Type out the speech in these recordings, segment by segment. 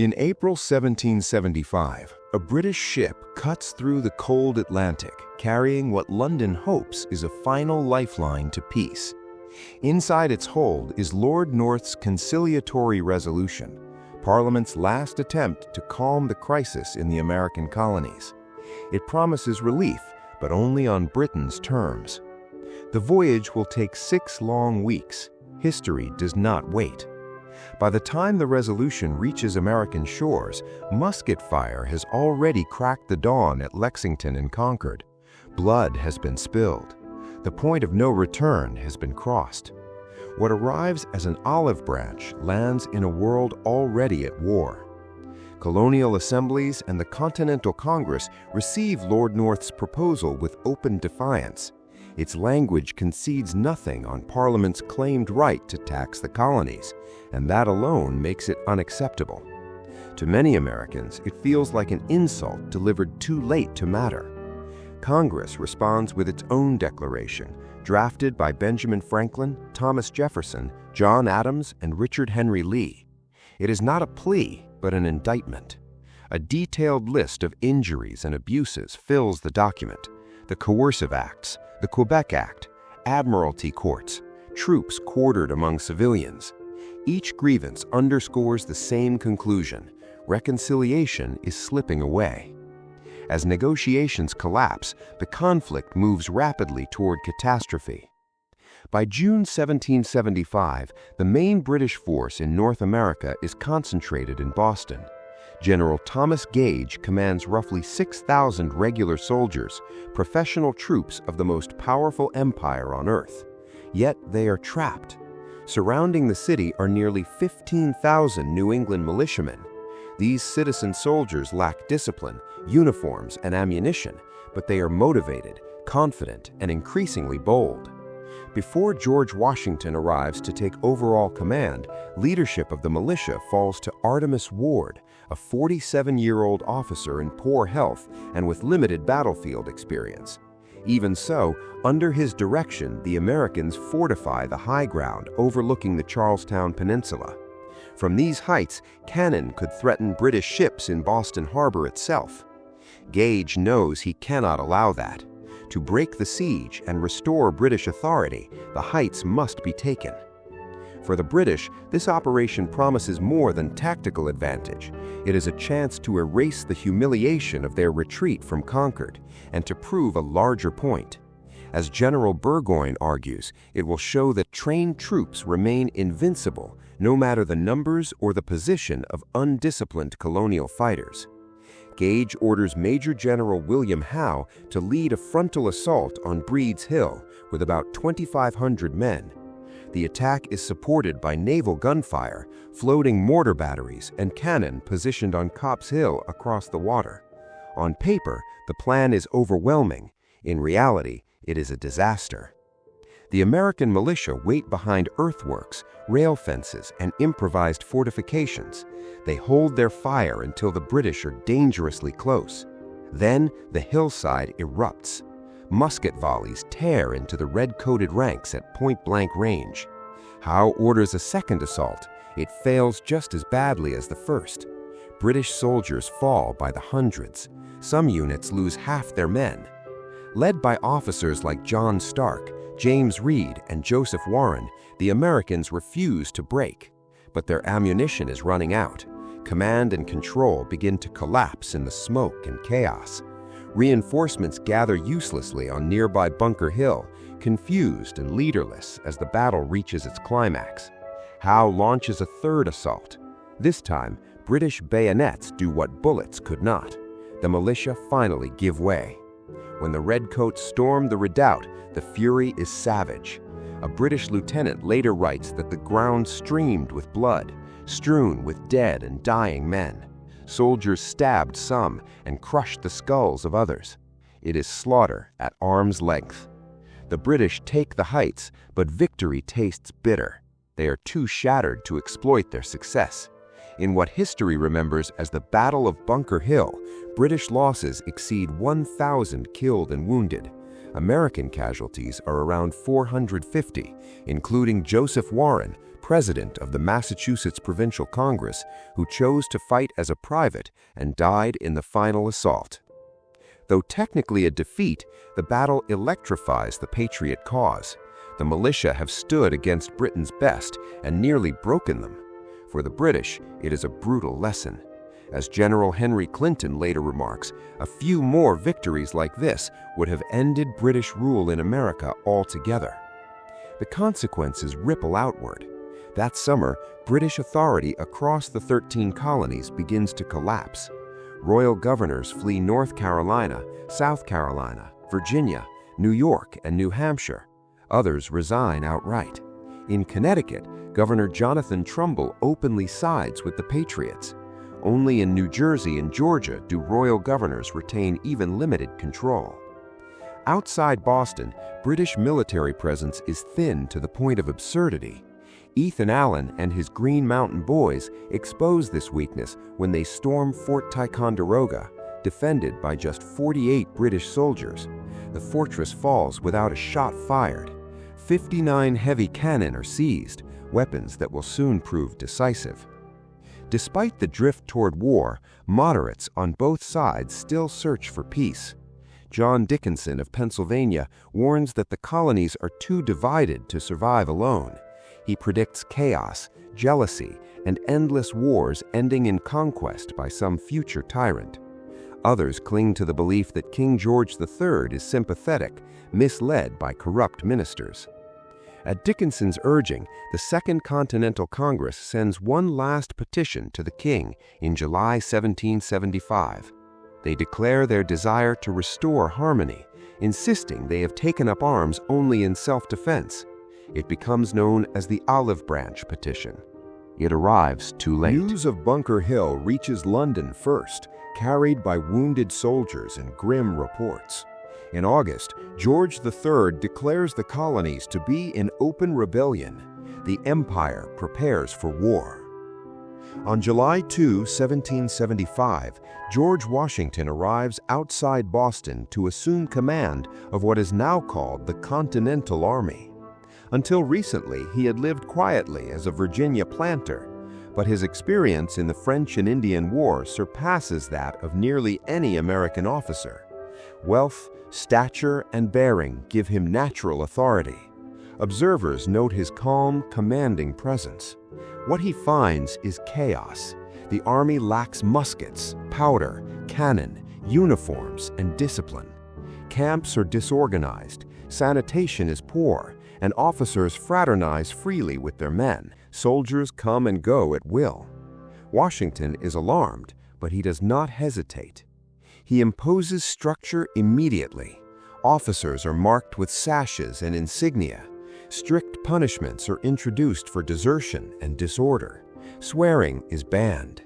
In April 1775, a British ship cuts through the cold Atlantic, carrying what London hopes is a final lifeline to peace. Inside its hold is Lord North's conciliatory resolution, Parliament's last attempt to calm the crisis in the American colonies. It promises relief, but only on Britain's terms. The voyage will take 6 long weeks. History does not wait. By the time the resolution reaches American shores, musket fire has already cracked the dawn at Lexington and Concord. Blood has been spilled. The point of no return has been crossed. What arrives as an olive branch lands in a world already at war. Colonial assemblies and the Continental Congress receive Lord North's proposal with open defiance. Its language concedes nothing on Parliament's claimed right to tax the colonies, and that alone makes it unacceptable. To many Americans, it feels like an insult delivered too late to matter. Congress responds with its own declaration, drafted by Benjamin Franklin, Thomas Jefferson, John Adams, and Richard Henry Lee. It is not a plea, but an indictment. A detailed list of injuries and abuses fills the document: the coercive acts, the Quebec Act, admiralty courts, troops quartered among civilians. Each grievance underscores the same conclusion: reconciliation is slipping away. As negotiations collapse, the conflict moves rapidly toward catastrophe. By June 1775, the main British force in North America is concentrated in Boston. General Thomas Gage commands roughly 6,000 regular soldiers, professional troops of the most powerful empire on earth. Yet they are trapped. Surrounding the city are nearly 15,000 New England militiamen. These citizen soldiers lack discipline, uniforms, and ammunition, but they are motivated, confident, and increasingly bold. Before George Washington arrives to take overall command, leadership of the militia falls to Artemus Ward, a 47-year-old officer in poor health and with limited battlefield experience. Even so, under his direction, the Americans fortify the high ground overlooking the Charlestown Peninsula. From these heights, cannon could threaten British ships in Boston Harbor itself. Gage knows he cannot allow that. To break the siege and restore British authority, the heights must be taken. For the British, this operation promises more than tactical advantage. It is a chance to erase the humiliation of their retreat from Concord and to prove a larger point. As General Burgoyne argues, it will show that trained troops remain invincible no matter the numbers or the position of undisciplined colonial fighters. Gage orders Major General William Howe to lead a frontal assault on Breed's Hill with about 2,500 men. The attack is supported by naval gunfire, floating mortar batteries, and cannon positioned on Copp's Hill across the water. On paper, the plan is overwhelming. In reality, it is a disaster. The American militia wait behind earthworks, rail fences, and improvised fortifications. They hold their fire until the British are dangerously close. Then the hillside erupts. Musket volleys tear into the red-coated ranks at point-blank range. Howe orders a second assault. It fails just as badly as the first. British soldiers fall by the hundreds. Some units lose half their men. Led by officers like John Stark, James Reed, and Joseph Warren, the Americans refuse to break. But their ammunition is running out. Command and control begin to collapse in the smoke and chaos. Reinforcements gather uselessly on nearby Bunker Hill, confused and leaderless as the battle reaches its climax. Howe launches a third assault. This time, British bayonets do what bullets could not. The militia finally give way. When the Redcoats storm the redoubt, the fury is savage. A British lieutenant later writes that the ground streamed with blood, strewn with dead and dying men. Soldiers stabbed some and crushed the skulls of others. It is slaughter at arm's length. The British take the heights, but victory tastes bitter. They are too shattered to exploit their success. In what history remembers as the Battle of Bunker Hill, British losses exceed 1,000 killed and wounded. American casualties are around 450, including Joseph Warren, president of the Massachusetts Provincial Congress, who chose to fight as a private and died in the final assault. Though technically a defeat, the battle electrifies the Patriot cause. The militia have stood against Britain's best and nearly broken them. For the British, it is a brutal lesson. As General Henry Clinton later remarks, a few more victories like this would have ended British rule in America altogether. The consequences ripple outward. That summer, British authority across the 13 colonies begins to collapse. Royal governors flee North Carolina, South Carolina, Virginia, New York, and New Hampshire. Others resign outright. In Connecticut, Governor Jonathan Trumbull openly sides with the Patriots. Only in New Jersey and Georgia do royal governors retain even limited control. Outside Boston, British military presence is thin to the point of absurdity. Ethan Allen and his Green Mountain Boys expose this weakness when they storm Fort Ticonderoga, defended by just 48 British soldiers. The fortress falls without a shot fired. 59 heavy cannon are seized, weapons that will soon prove decisive. Despite the drift toward war, moderates on both sides still search for peace. John Dickinson of Pennsylvania warns that the colonies are too divided to survive alone. He predicts chaos, jealousy, and endless wars ending in conquest by some future tyrant. Others cling to the belief that King George III is sympathetic, misled by corrupt ministers. At Dickinson's urging, the Second Continental Congress sends one last petition to the king in July 1775. They declare their desire to restore harmony, insisting they have taken up arms only in self-defense. It becomes known as the Olive Branch Petition. It arrives too late. News of Bunker Hill reaches London first, carried by wounded soldiers and grim reports. In August, George III declares the colonies to be in open rebellion. The empire prepares for war. On July 2, 1775, George Washington arrives outside Boston to assume command of what is now called the Continental Army. Until recently, he had lived quietly as a Virginia planter, but his experience in the French and Indian War surpasses that of nearly any American officer. Wealth, stature, and bearing give him natural authority. Observers note his calm, commanding presence. What he finds is chaos. The army lacks muskets, powder, cannon, uniforms, and discipline. Camps are disorganized, sanitation is poor, and officers fraternize freely with their men. Soldiers come and go at will. Washington is alarmed, but he does not hesitate. He imposes structure immediately. Officers are marked with sashes and insignia. Strict punishments are introduced for desertion and disorder. Swearing is banned.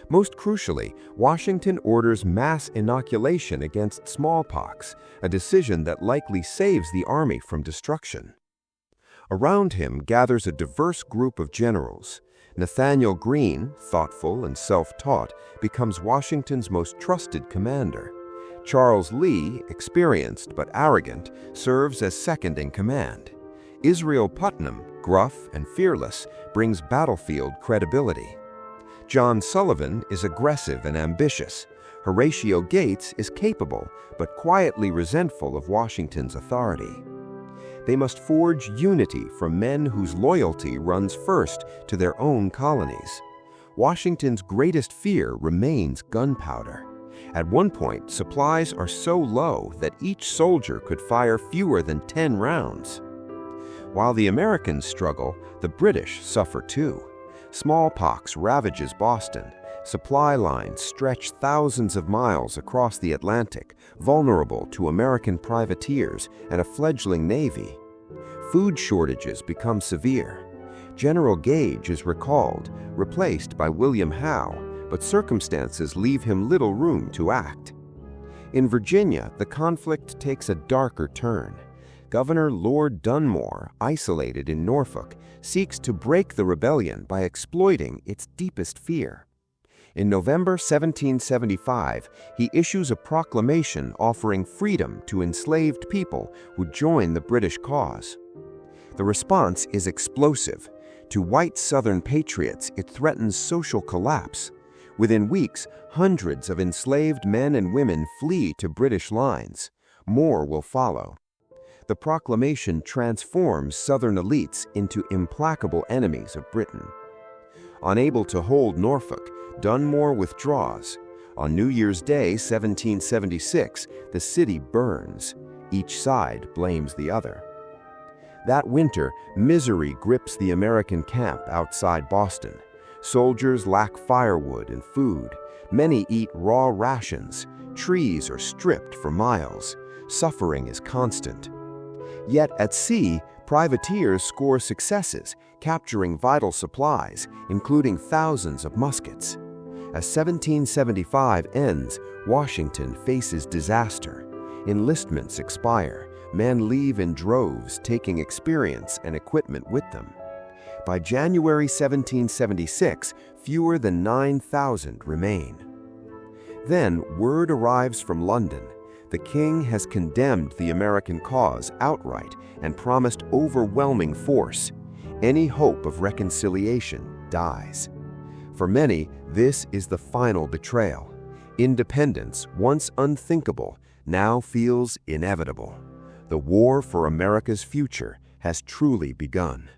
Most crucially, Washington orders mass inoculation against smallpox, a decision that likely saves the army from destruction. Around him gathers a diverse group of generals. Nathanael Greene, thoughtful and self-taught, becomes Washington's most trusted commander. Charles Lee, experienced but arrogant, serves as second in command. Israel Putnam, gruff and fearless, brings battlefield credibility. John Sullivan is aggressive and ambitious. Horatio Gates is capable but quietly resentful of Washington's authority. They must forge unity from men whose loyalty runs first to their own colonies. Washington's greatest fear remains gunpowder. At one point, supplies are so low that each soldier could fire fewer than 10 rounds. While the Americans struggle, the British suffer too. Smallpox ravages Boston. Supply lines stretch thousands of miles across the Atlantic, vulnerable to American privateers and a fledgling navy. Food shortages become severe. General Gage is recalled, replaced by William Howe, but circumstances leave him little room to act. In Virginia, the conflict takes a darker turn. Governor Lord Dunmore, isolated in Norfolk, seeks to break the rebellion by exploiting its deepest fear. In November 1775, he issues a proclamation offering freedom to enslaved people who join the British cause. The response is explosive. To white Southern patriots, it threatens social collapse. Within weeks, hundreds of enslaved men and women flee to British lines. More will follow. The proclamation transforms Southern elites into implacable enemies of Britain. Unable to hold Norfolk, Dunmore withdraws. On New Year's Day, 1776, the city burns. Each side blames the other. That winter, misery grips the American camp outside Boston. Soldiers lack firewood and food. Many eat raw rations. Trees are stripped for miles. Suffering is constant. Yet at sea, privateers score successes, capturing vital supplies, including thousands of muskets. As 1775 ends, Washington faces disaster. Enlistments expire. Men leave in droves, taking experience and equipment with them. By January 1776, fewer than 9,000 remain. Then word arrives from London. The king has condemned the American cause outright and promised overwhelming force. Any hope of reconciliation dies. For many, this is the final betrayal. Independence, once unthinkable, now feels inevitable. The war for America's future has truly begun.